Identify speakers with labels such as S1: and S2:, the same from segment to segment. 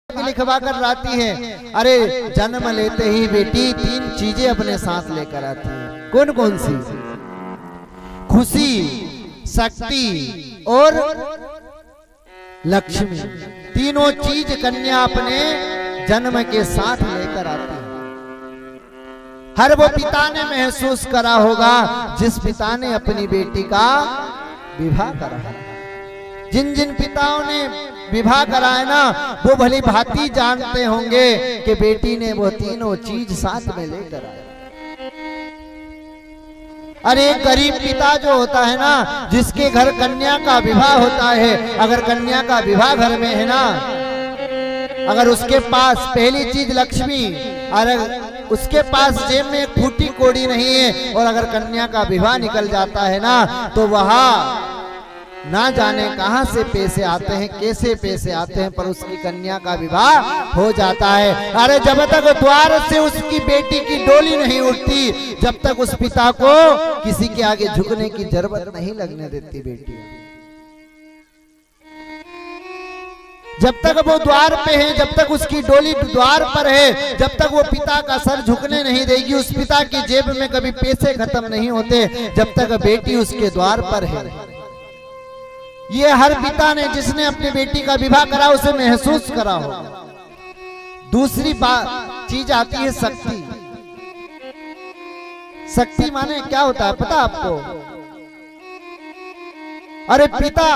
S1: लिखवा कर लाती है। अरे जन्म लेते ही बेटी 3 चीजें अपने साथ लेकर आती है। कौन कौन सी? खुशी, शक्ति और लक्ष्मी। तीनों चीज कन्या अपने जन्म के साथ लेकर आती है। हर वो पिता ने महसूस करा होगा जिस पिता ने अपनी बेटी का विवाह करा। जिन जिन पिताओं ने विवाह करा है ना, वो भली भांति जानते होंगे कि बेटी ने वो तीनों चीज साथ में लेकर आया। अरे गरीब पिता जो होता है ना, जिसके घर कन्या का विवाह होता है, अगर कन्या का विवाह घर में है ना, अगर उसके पास पहली चीज लक्ष्मी, अगर उसके पास जेब में एक फूटी कोड़ी नहीं है, और अगर कन्या का विवाह निकल जाता है ना, तो वहां ना जाने कहां से पैसे आते हैं, कैसे पैसे आते हैं, पर उसकी कन्या का विवाह हो जाता है। अरे जब तक द्वार से उसकी बेटी की डोली नहीं उठती, जब तक उस पिता को किसी के आगे झुकने की जरूरत नहीं लगने देती बेटी। जब तक वो द्वार पे है, जब तक उसकी डोली द्वार पर है, जब तक वो पिता का सर झुकने नहीं देगी, उस पिता की जेब में कभी पैसे खत्म नहीं होते, जब तक बेटी उसके द्वार पर है। ये हर पिता ने जिसने अपनी बेटी का विवाह करा उसे महसूस करा हो। दूसरी बात चीज आती है शक्ति। शक्ति माने क्या होता है पता आपको? अरे पिता,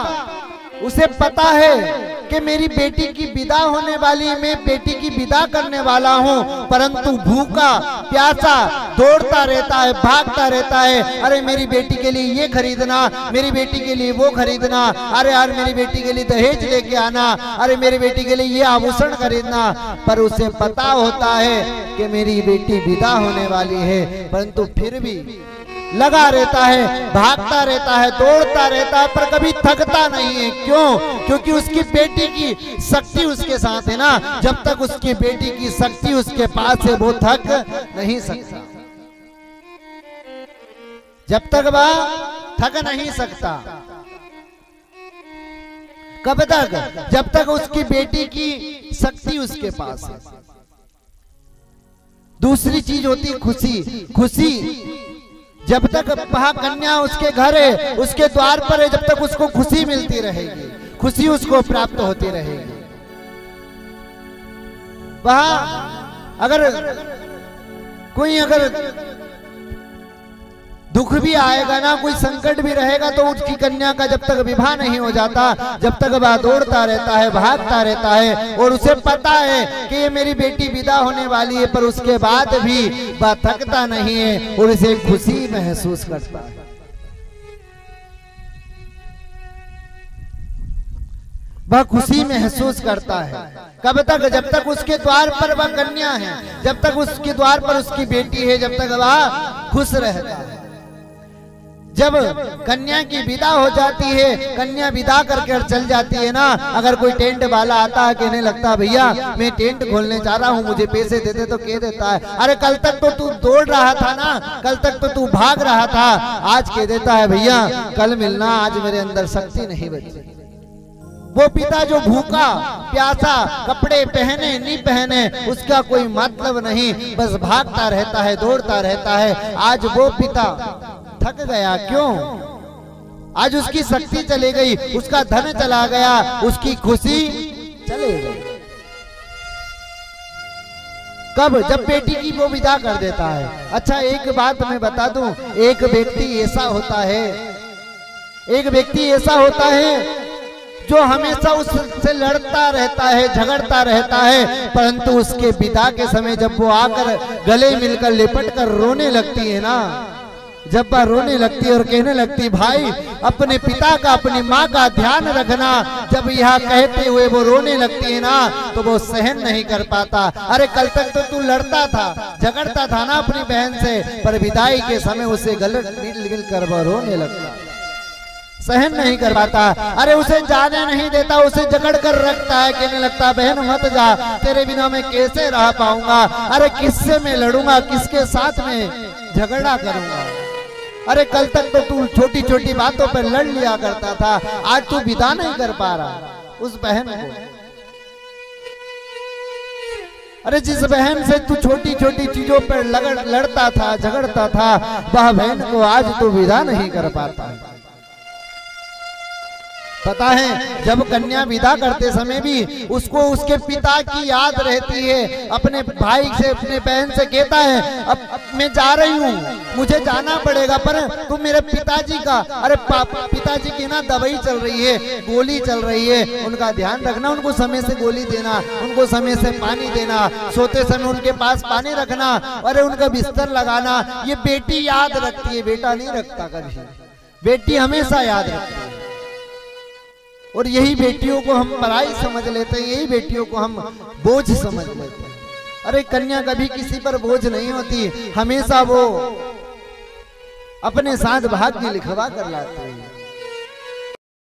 S1: उसे पता है कि मेरी बेटी की विदा होने वाली, मैं बेटी की विदा करने वाला हूं, परंतु भूखा प्यासा दौड़ता रहता है, भागता रहता है। अरे मेरी बेटी के लिए ये खरीदना, मेरी बेटी के लिए वो खरीदना, अरे यार मेरी बेटी के लिए दहेज लेके आना, अरे मेरी बेटी के लिए ये आभूषण खरीदना। पर उसे पता होता है कि मेरी बेटी विदा होने वाली है, परंतु फिर भी लगा रहता है, भागता रहता है, दौड़ता रहता है, पर कभी थकता नहीं है। क्यों? क्योंकि उसकी बेटी की शक्ति उसके साथ है ना। जब तक उसकी बेटी की शक्ति उसके पास है, वो थक नहीं सकता। जब तक वह थक नहीं सकता। कब तक? जब तक उसकी बेटी की शक्ति उसके पास है। दूसरी चीज होती है खुशी। खुशी जब तक वह कन्या उसके घर है, उसके द्वार पर है, जब तक उसको खुशी मिलती रहेगी, खुशी उसको प्राप्त होती रहेगी। वह अगर कोई दुख भी आएगा ना, कोई संकट भी रहेगा, तो उसकी कन्या का जब तक विवाह नहीं हो जाता, जब तक वह दौड़ता रहता है, भागता रहता है, और उसे पता है कि ये मेरी बेटी विदा होने वाली है, पर उसके बाद भी वह थकता नहीं है और इसे खुशी महसूस करता है। वह खुशी महसूस करता है। कब तक? जब तक उसके द्वार पर वह कन्या है, जब तक उसके द्वार पर उसकी बेटी है, जब तक वह खुश रहता है। जब कन्या की विदा हो जाती है, कन्या विदा करके चल जाती है ना, अगर कोई टेंट वाला आता है, कहने लगता है भैया मैं टेंट खोलने जा रहा हूँ, मुझे पैसे दे दे, तो कह देता है अरे कल तक तो तू दौड़ रहा था ना, कल तक तो तू भाग रहा था, आज कह देता है भैया कल मिलना, आज मेरे अंदर शक्ति नहीं बची। वो पिता जो भूखा प्यासा, कपड़े पहने नहीं पहने उसका कोई मतलब नहीं, बस भागता रहता है, दौड़ता रहता है, आज वो पिता थक गया। क्यों? आज उसकी शक्ति चली गई, उसका धन चला गया, उसकी खुशी चले गई। कब? जब बेटी की वो विदा कर देता है। अच्छा एक बात मैं बता दूं, एक व्यक्ति ऐसा होता है, एक व्यक्ति ऐसा होता है जो हमेशा उससे लड़ता रहता है, झगड़ता रहता है, परंतु उसके विदा के समय जब वो आकर गले मिलकर लिपट कर रोने लगती है ना, जब वह रोने लगती है और कहने लगती भाई अपने पिता का, अपनी माँ का ध्यान रखना, जब यह कहते हुए वो रोने लगती है ना, तो वो सहन नहीं कर पाता। अरे कल तक तो तू लड़ता था, झगड़ता था ना अपनी बहन से, पर विदाई के समय उसे गले मिल कर वह रोने लगता, सहन नहीं कर पाता। अरे उसे जाने नहीं देता, उसे जकड़ कर रखता है, कहने लगता बहन मत जा, तेरे बिना मैं कैसे रह पाऊंगा, अरे किससे मैं लड़ूंगा, किसके साथ में झगड़ा करूंगा। अरे कल तक तो तू छोटी छोटी बातों पर लड़ लिया करता था, आज तू विदा नहीं कर पा रहा उस बहन को। अरे जिस बहन से तू छोटी छोटी चीजों पर लड़ता था, झगड़ता था, वह बहन को आज तू विदा नहीं कर पाता। पता है जब कन्या विदा करते समय भी उसको उसके पिता की याद रहती है। अपने भाई से, अपने बहन से कहता है अब मैं जा रही हूँ, मुझे जाना पड़ेगा, पर तुम मेरे पिताजी का, अरे पिताजी की ना दवाई चल रही है, गोली चल रही है, उनका ध्यान रखना, उनको समय से गोली देना, उनको समय से पानी देना, सोते समय उनके पास पानी रखना, अरे उनका बिस्तर लगाना। ये बेटी याद रखती है, बेटा नहीं रखता कभी। बेटी हमेशा याद रखती है। और यही बेटियों को हम पराई समझ लेते हैं, यही बेटियों को हम बोझ समझ लेते हैं। अरे कन्या कभी किसी पर बोझ नहीं होती, हमेशा वो अपने साथ भाग्य लिखवा कर लाती है।